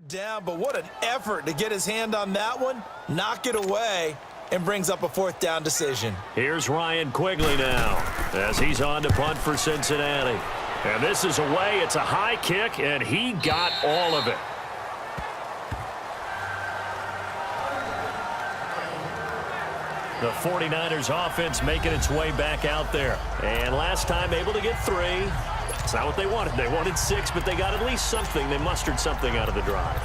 Down, but what an effort to get his hand on that one, knock it away, and brings up a fourth down decision. Here's Ryan Quigley now as he's on to punt for Cincinnati. And this is away. It's a high kick, and he got all of it. The 49ers offense making its way back out there. And last time able to get 3. It's not what they wanted. They wanted 6, but they got at least something. They mustered something out of the drive.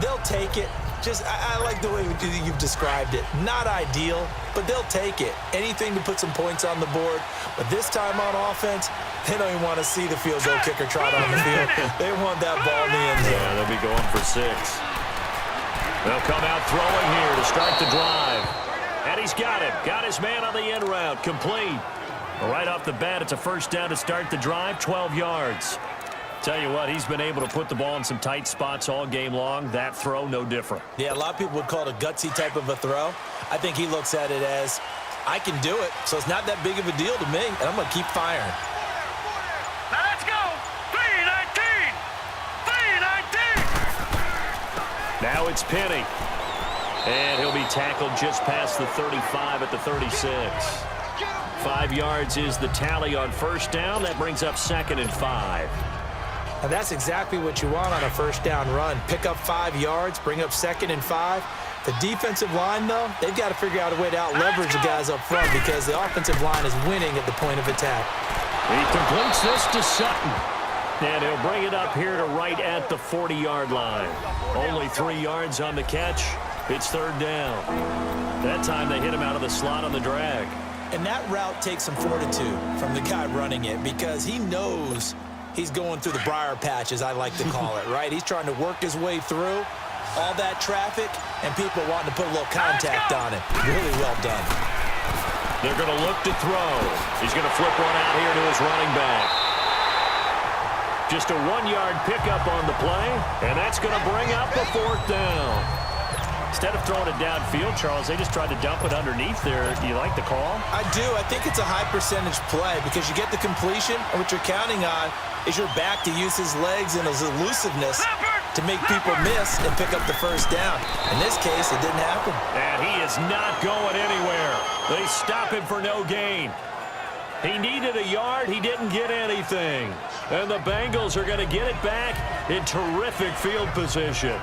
They'll take it. I like the way you've described it. Not ideal, but they'll take it. Anything to put some points on the board. But this time on offense, they don't even want to see the field goal kicker trot on the field. They want that ball in the end zone. Yeah, they'll be going for 6. They'll come out throwing here to start the drive. And he's got it. Got his man on the end route. Complete. Right off the bat, it's a first down to start the drive, 12 yards. Tell you what, he's been able to put the ball in some tight spots all game long. That throw, no different. Yeah, a lot of people would call it a gutsy type of a throw. I think he looks at it as, I can do it, so it's not that big of a deal to me, and I'm going to keep firing. Now let's go! 3-19! 3-19! Now it's Penny. And he'll be tackled just past the 35 at the 36. 5 yards is the tally on first down. That brings up 2nd and 5. And that's exactly what you want on a first down run. Pick up 5 yards, bring up 2nd and 5. The defensive line, though, they've got to figure out a way to out-leverage the guys up front because the offensive line is winning at the point of attack. He completes this to Sutton. And he'll bring it up here to right at the 40-yard line. Only 3 yards on the catch. It's 3rd down. That time they hit him out of the slot on the drag. And that route takes some fortitude from the guy running it because he knows he's going through the briar patch, as I like to call it, right? He's trying to work his way through all that traffic and people wanting to put a little contact on it. Really well done. They're going to look to throw. He's going to flip one out here to his running back. Just a 1-yard pickup on the play, and that's going to bring up the 4th down. Instead of throwing it downfield, Charles, they just tried to dump it underneath there. Do you like the call? I do. I think it's a high-percentage play because you get the completion, and what you're counting on is your back to use his legs and his elusiveness to make people miss and pick up the first down. In this case, it didn't happen. And he is not going anywhere. They stop him for no gain. He needed a yard. He didn't get anything. And the Bengals are going to get it back in terrific field position.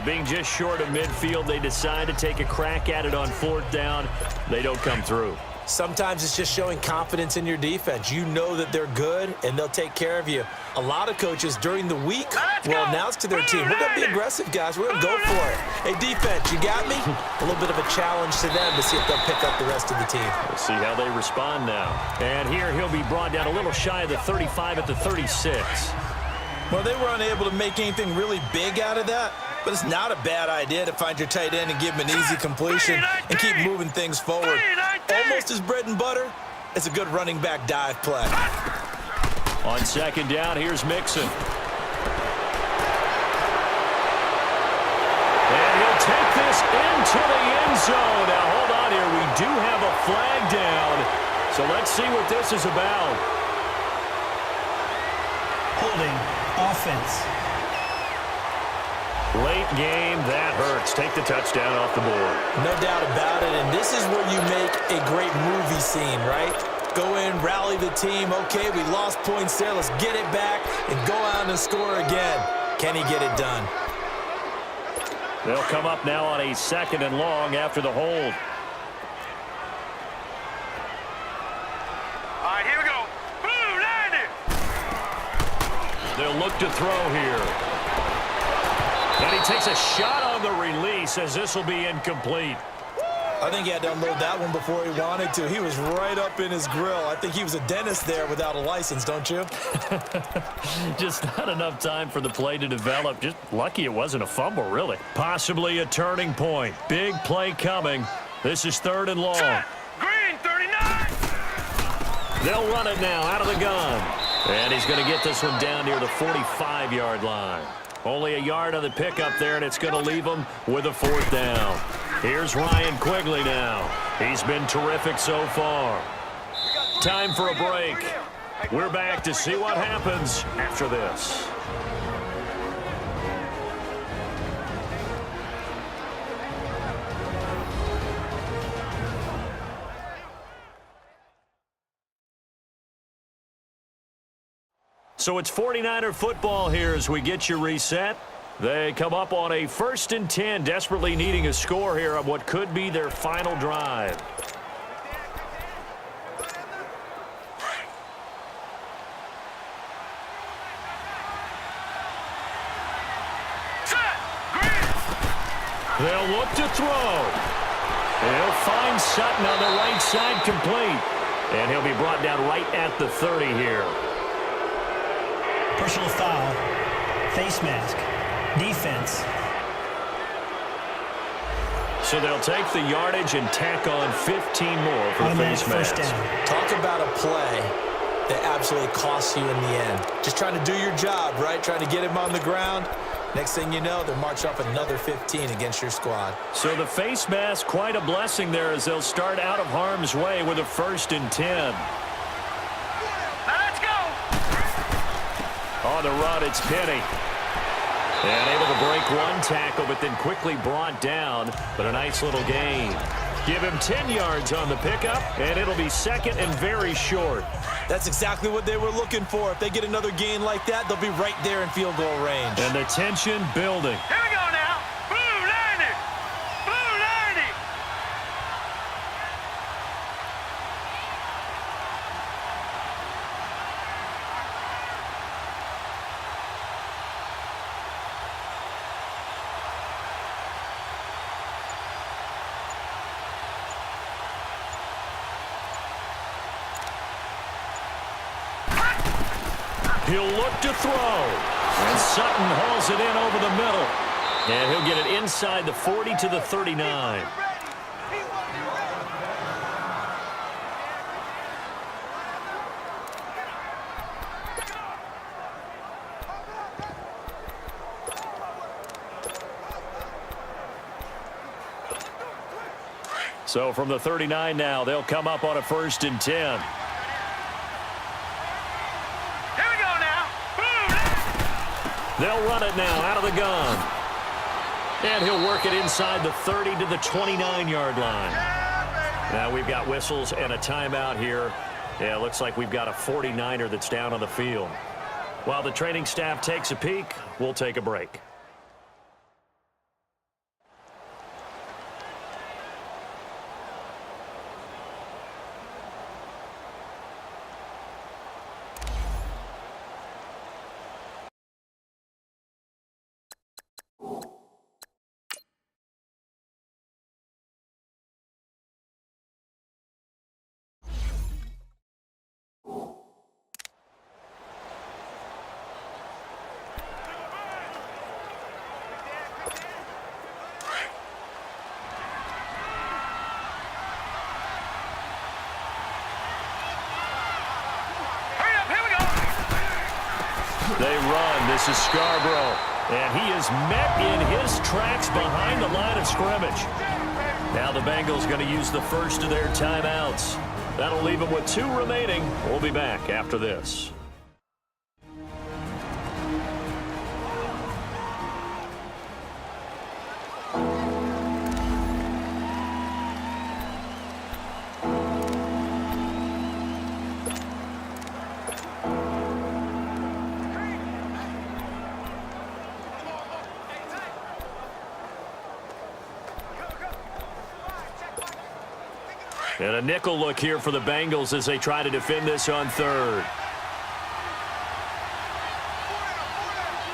Being just short of midfield, they decide to take a crack at it on 4th down. They don't come through. Sometimes it's just showing confidence in your defense. You know that they're good, and they'll take care of you. A lot of coaches during the week will announce to their team, we're going to be aggressive, guys. We're going to go for it. Hey, defense, you got me? A little bit of a challenge to them to see if they'll pick up the rest of the team. We'll see how they respond now. And here he'll be brought down a little shy of the 35 at the 36. Well, they were unable to make anything really big out of that. But it's not a bad idea to find your tight end and give him an easy completion and keep moving things forward. Almost his bread and butter. It's a good running back dive play. On 2nd down, here's Mixon. And he'll take this into the end zone. Now, hold on here. We do have a flag down. So let's see what this is about. Holding offense. Late game, that hurts. Take the touchdown off the board. No doubt about it, and this is where you make a great movie scene, right? Go in, rally the team. Okay, we lost points there. Let's get it back and go out and score again. Can he get it done? They'll come up now on a 2nd and long after the hold. All right, here we go. Boom, 90. They'll look to throw here. And he takes a shot on the release as this will be incomplete. I think he had to unload that one before he wanted to. He was right up in his grill. I think he was a dentist there without a license, don't you? Just not enough time for the play to develop. Just lucky it wasn't a fumble, really. Possibly a turning point. Big play coming. This is 3rd and long. Green, 39. They'll run it now out of the gun. And he's going to get this one down near the 45-yard line. Only a yard on the pickup there, and it's going to leave him with a 4th down. Here's Ryan Quigley now. He's been terrific so far. Time for a break. We're back to see what happens after this. So it's 49er football here as we get you reset. They come up on a 1st and 10, desperately needing a score here on what could be their final drive. They'll look to throw. He'll find Sutton on the right side complete. And he'll be brought down right at the 30 here. Personal foul. Face mask. Defense. So they'll take the yardage and tack on 15 more for Automatic face first mask. down. Talk about a play that absolutely costs you in the end. Just trying to do your job, right? Trying to get him on the ground. Next thing you know, they'll march up another 15 against your squad. So the face mask, quite a blessing there as they'll start out of harm's way with a 1st and 10. Now let's go. On the run, it's Penny. And able to break one tackle, but then quickly brought down. But a nice little gain. Give him 10 yards on the pickup, and it'll be 2nd and very short. That's exactly what they were looking for. If they get another gain like that, they'll be right there in field goal range. And the tension building. Here we go now. Blue 90. Blue 90. He'll look to throw. And Sutton hauls it in over the middle. And he'll get it inside the 40 to the 39. So from the 39 now, they'll come up on a 1st and 10. They'll run it now out of the gun. And he'll work it inside the 30 to the 29-yard line. Now we've got whistles and a timeout here. Yeah, it looks like we've got a 49er that's down on the field. While the training staff takes a peek, we'll take a break. They run. This is Scarborough. And he is met in his tracks behind the line of scrimmage. Now the Bengals going to use the first of their timeouts. That'll leave them with 2 remaining. We'll be back after this. And a nickel look here for the Bengals as they try to defend this on 3rd.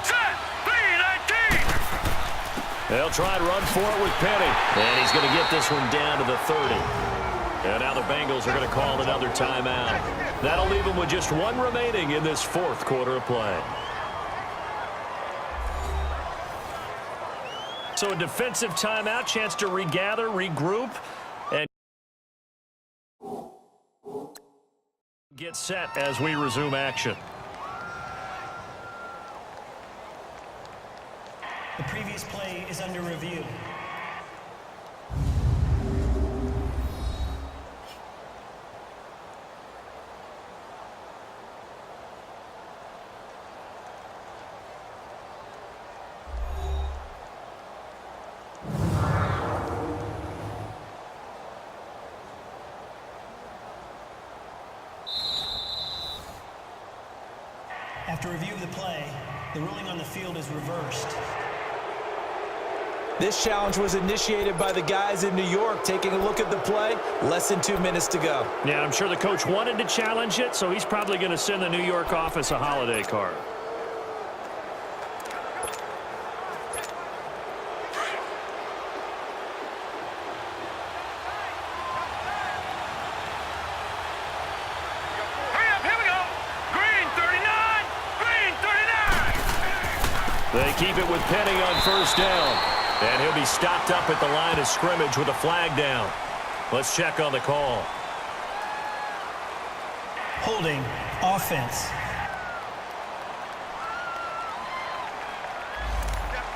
Set. 3-19. They'll try and run for it with Penny. And he's going to get this one down to the 30. And now the Bengals are going to call another timeout. That'll leave them with just 1 remaining in this 4th quarter of play. So a defensive timeout, chance to regather, regroup, and get set as we resume action. The previous play is under review. After review of the play, the ruling on the field is reversed. This challenge was initiated by the guys in New York. Taking a look at the play, less than 2 minutes to go. Yeah, I'm sure the coach wanted to challenge it, so he's probably going to send the New York office a holiday card. Here we go. Green 39. Green 39. They keep it with Penny on first down. And he'll be stopped up at the line of scrimmage with a flag down. Let's check on the call. Holding, offense.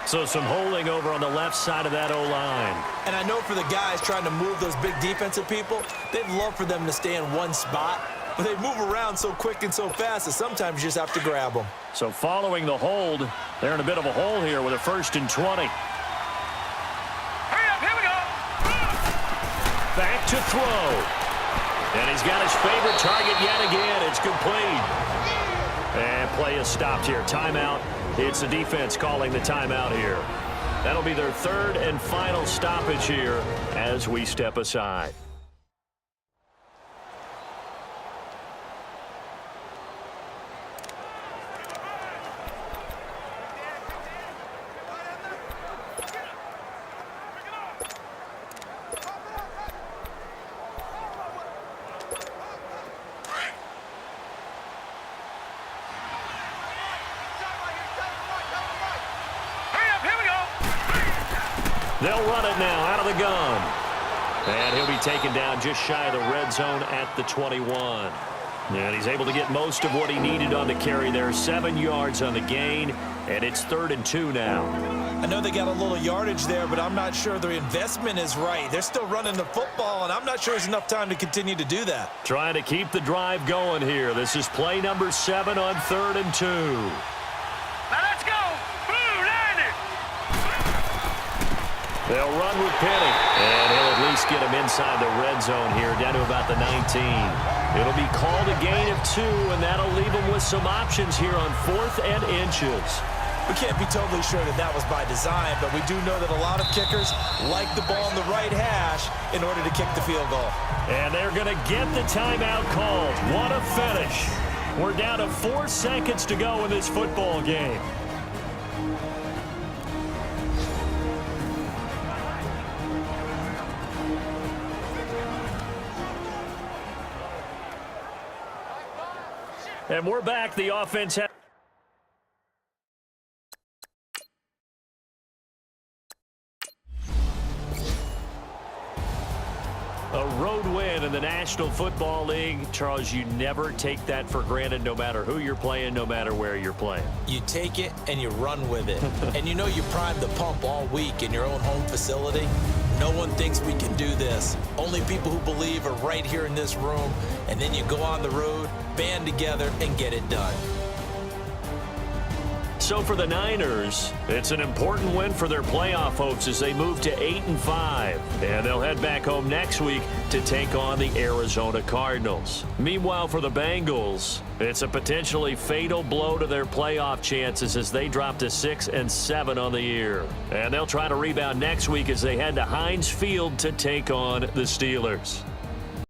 So some holding over on the left side of that O-line. And I know for the guys trying to move those big defensive people, they'd love for them to stay in one spot. But they move around so quick and so fast that sometimes you just have to grab them. So following the hold, they're in a bit of a hole here with a 1st and 20. Back to throw. And he's got his favorite target yet again. It's complete. And play is stopped here. Timeout. It's the defense calling the timeout here. That'll be their 3rd and final stoppage here as we step aside. They'll run it now out of the gun. And he'll be taken down just shy of the red zone at the 21. And he's able to get most of what he needed on the carry there. 7 yards on the gain, and it's 3rd and 2 now. I know they got a little yardage there, but I'm not sure their investment is right. They're still running the football, and I'm not sure there's enough time to continue to do that. Trying to keep the drive going here. This is play number 7 on 3rd and 2. Now let's go. Blue landed. They'll run with Penny, and he'll at least get him inside the red zone here, down to about the 19. It'll be called a gain of 2, and that'll leave him with some options here on 4th and inches. We can't be totally sure that that was by design, but we do know that a lot of kickers like the ball in the right hash in order to kick the field goal. And they're going to get the timeout called. What a finish. We're down to 4 seconds to go in this football game. And we're back. The offense has... A road win in the National Football League. Charles, you never take that for granted no matter who you're playing, no matter where you're playing. You take it and you run with it. And you know you primed the pump all week in your own home facility. No one thinks we can do this. Only people who believe are right here in this room. And then you go on the road, band together, and get it done. So for the Niners, it's an important win for their playoff hopes as they move to 8-5. And they'll head back home next week to take on the Arizona Cardinals. Meanwhile, for the Bengals, it's a potentially fatal blow to their playoff chances as they drop to 6-7 on the year. And they'll try to rebound next week as they head to Heinz Field to take on the Steelers.